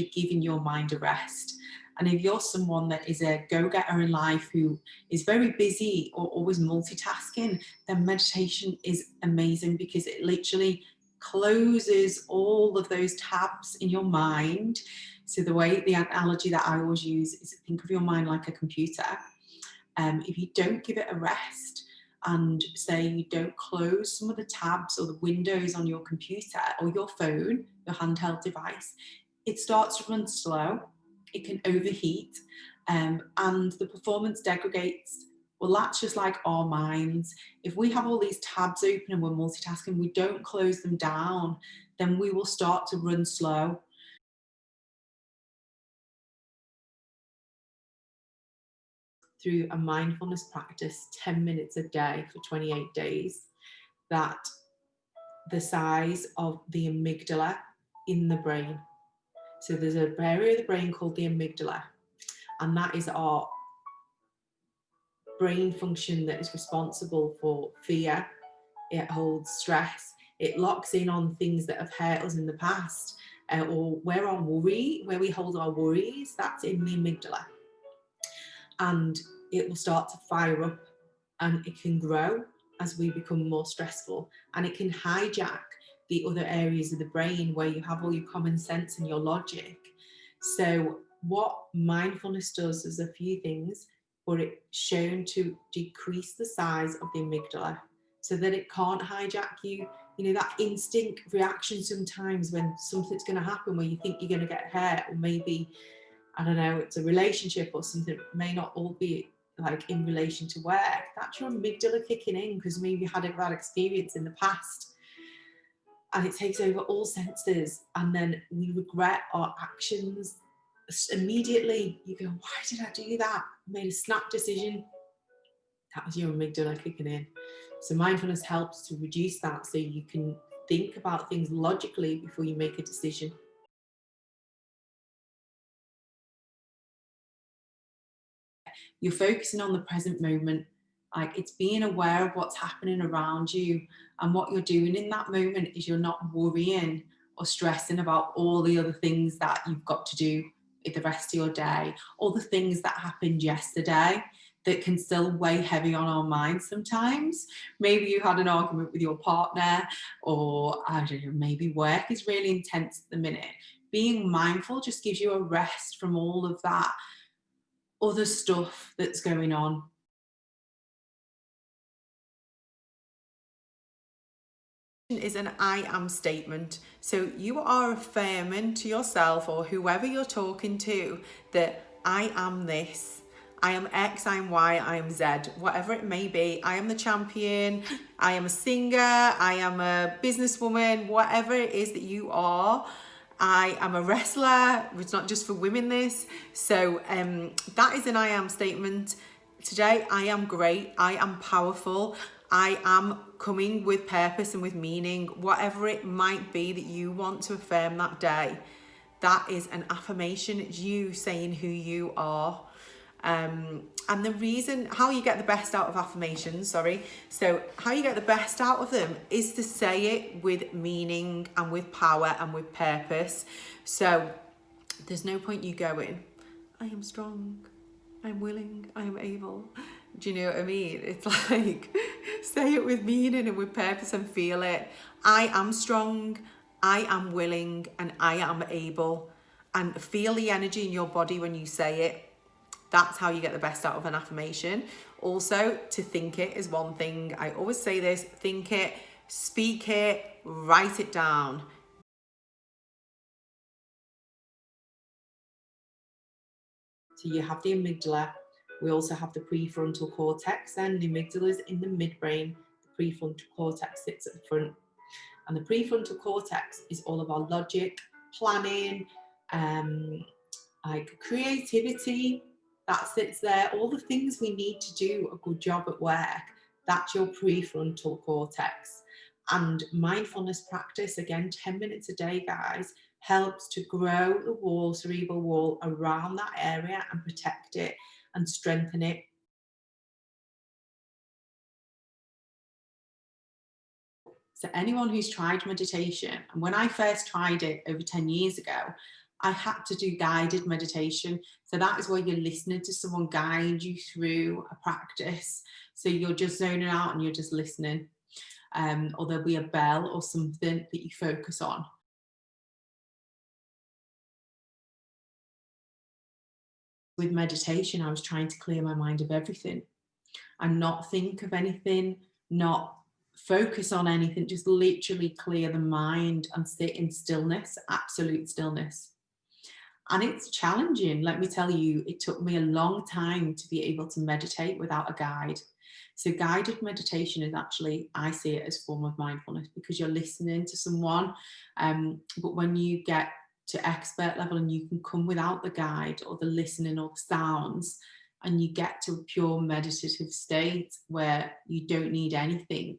actually giving your mind a rest. And if you're someone that is a go-getter in life who is very busy or always multitasking, then meditation is amazing, because it literally closes all of those tabs in your mind. So the analogy that I always use is, think of your mind like a computer. If you don't give it a rest, and say you don't close some of the tabs or the windows on your computer or your phone, your handheld device, it starts to run slow, it can overheat, and the performance degrades. Well, that's just like our minds. If we have all these tabs open and we're multitasking, we don't close them down, then we will start to run slow. Through a mindfulness practice, 10 minutes a day for 28 days, that the size of the amygdala in the brain. So there's an area of the brain called the amygdala, and that is our brain function that is responsible for fear. It holds stress. It locks in on things that have hurt us in the past, or where we hold our worries, that's in the amygdala. And it will start to fire up, and it can grow as we become more stressful, and it can hijack the other areas of the brain where you have all your common sense and your logic. So what mindfulness does is a few things, but it's shown to decrease the size of the amygdala so that it can't hijack you. You know, that instinct reaction sometimes when something's going to happen, where you think you're going to get hurt, or maybe, I don't know, it's a relationship or something, it may not all be like in relation to work. That's your amygdala kicking in, because maybe you had a bad experience in the past, and it takes over all senses, and then we regret our actions immediately. You go, why did I do that? I made a snap decision. That was your amygdala kicking in. So mindfulness helps to reduce that, so you can think about things logically before you make a decision. You're focusing on the present moment. Like, it's being aware of what's happening around you, and what you're doing in that moment is you're not worrying or stressing about all the other things that you've got to do with the rest of your day, all the things that happened yesterday that can still weigh heavy on our minds sometimes. Maybe you had an argument with your partner, or I don't know, maybe work is really intense at the minute. Being mindful just gives you a rest from all of that other stuff that's going on. Is an I am statement. So you are affirming to yourself, or whoever you're talking to, that I am this, I am X, I am Y, I am Z, whatever it may be. I am the champion, I am a singer, I am a businesswoman, whatever it is that you are. I am a wrestler. It's not just for women, this. So that is an I am statement. Today, I am great. I am powerful. I am coming with purpose and with meaning, whatever it might be that you want to affirm that day. That is an affirmation. It's you saying who you are. And the reason how you get the best out of affirmations, so how you get the best out of them is to say it with meaning and with power and with purpose. So there's no point you going, I am strong, I'm willing, I am able. Do you know what I mean? It's like, say it with meaning and with purpose and feel it. I am strong, I am willing, and I am able. And feel the energy in your body when you say it. That's how you get the best out of an affirmation. Also, to think it is one thing. I always say this: think it, speak it, write it down. So you have the amygdala. We also have the prefrontal cortex, and the amygdala is in the midbrain. The prefrontal cortex sits at the front. And the prefrontal cortex is all of our logic, planning, like creativity, that sits there. All the things we need to do a good job at work, that's your prefrontal cortex. And mindfulness practice, again, 10 minutes a day, guys, helps to grow the cerebral wall around that area and protect it and strengthen it. So anyone who's tried meditation, and when I first tried it over 10 years ago, I had to do guided meditation. So that is where you're listening to someone guide you through a practice. So you're just zoning out and you're just listening. Or there'll be a bell or something that you focus on. With meditation, I was trying to clear my mind of everything and not think of anything, not focus on anything, just literally clear the mind and sit in stillness, absolute stillness. And it's challenging, let me tell you. It took me a long time to be able to meditate without a guide. So guided meditation is actually, I see it as a form of mindfulness, because you're listening to someone. But when you get to expert level and you can come without the guide or the listening or the sounds, and you get to a pure meditative state where you don't need anything.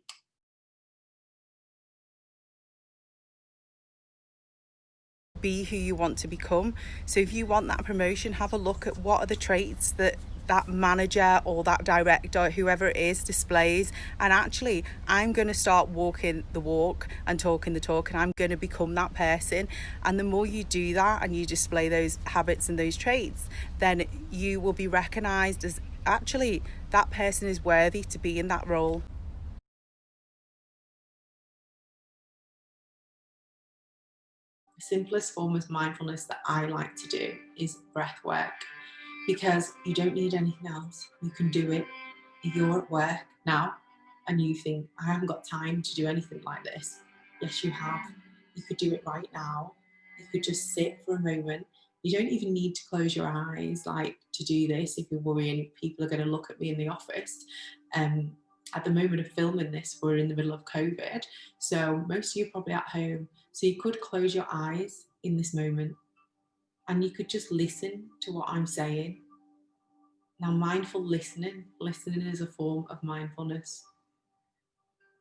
Be who you want to become. So if you want that promotion, have a look at what are the traits that manager or that director, whoever it is, displays. And actually, I'm going to start walking the walk and talking the talk, and I'm going to become that person. And the more you do that and you display those habits and those traits, then you will be recognized as actually that person is worthy to be in that role. The simplest form of mindfulness that I like to do is breath work, because you don't need anything else. You can do it. If you're at work now and you think, I haven't got time to do anything like this, yes, you have. You could do it right now. You could just sit for a moment. You don't even need to close your eyes like to do this if you're worrying people are going to look at me in the office. At the moment of filming this, we're in the middle of COVID, so most of you are probably at home. So you could close your eyes in this moment and you could just listen to what I'm saying. Now, mindful listening is a form of mindfulness.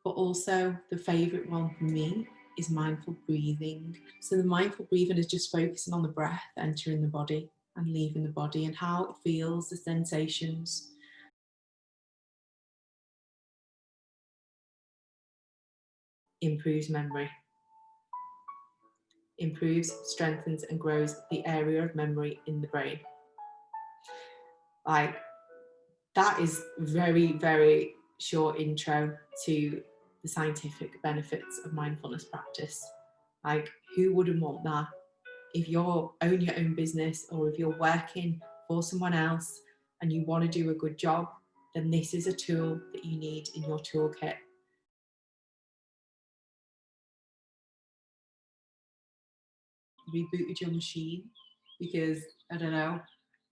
But also the favourite one for me is mindful breathing. So the mindful breathing is just focusing on the breath entering the body and leaving the body and how it feels, the sensations. Improves memory. Improves, strengthens and grows the area of memory in the brain. Like, that is very, very short intro to the scientific benefits of mindfulness practice. Like, who wouldn't want that? If you own your own business, or if you're working for someone else and you want to do a good job, then this is a tool that you need in your toolkit. Rebooted your machine because, I don't know,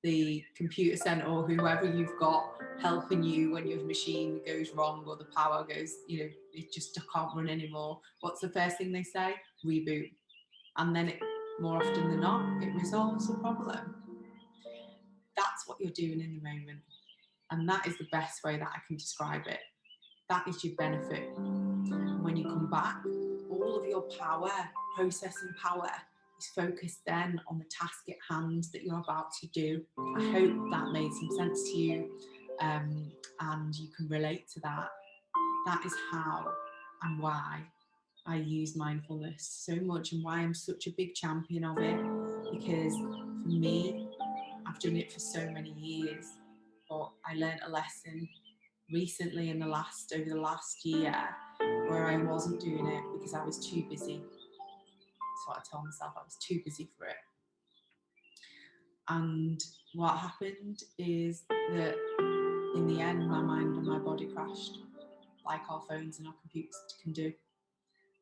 the computer center or whoever you've got helping you when your machine goes wrong or the power goes, it just can't run anymore. What's the first thing they say? Reboot. And then more often than not, it resolves the problem. That's what you're doing in the moment. And that is the best way that I can describe it. That is your benefit. When you come back, all of your power, processing power, is focused then on the task at hand that you're about to do. I hope that made some sense to you, and you can relate to that. That is how and why I use mindfulness so much, and why I'm such a big champion of it, because for me, I've done it for so many years, but I learned a lesson recently over the last year, where I wasn't doing it because I was too busy. That's what I told myself, I was too busy for it. And what happened is that in the end, my mind and my body crashed, like our phones and our computers can do.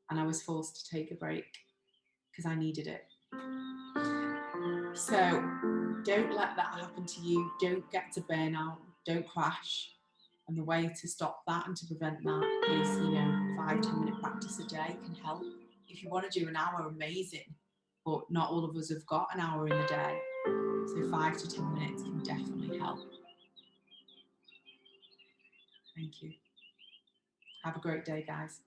And I was forced to take a break because I needed it. So don't let that happen to you. Don't get to burnout. Don't crash. And the way to stop that and to prevent that is, 5-10 minute practice a day can help. If you want to do an hour, amazing. But not all of us have got an hour in the day. So 5 to 10 minutes can definitely help. Thank you. Have a great day, guys.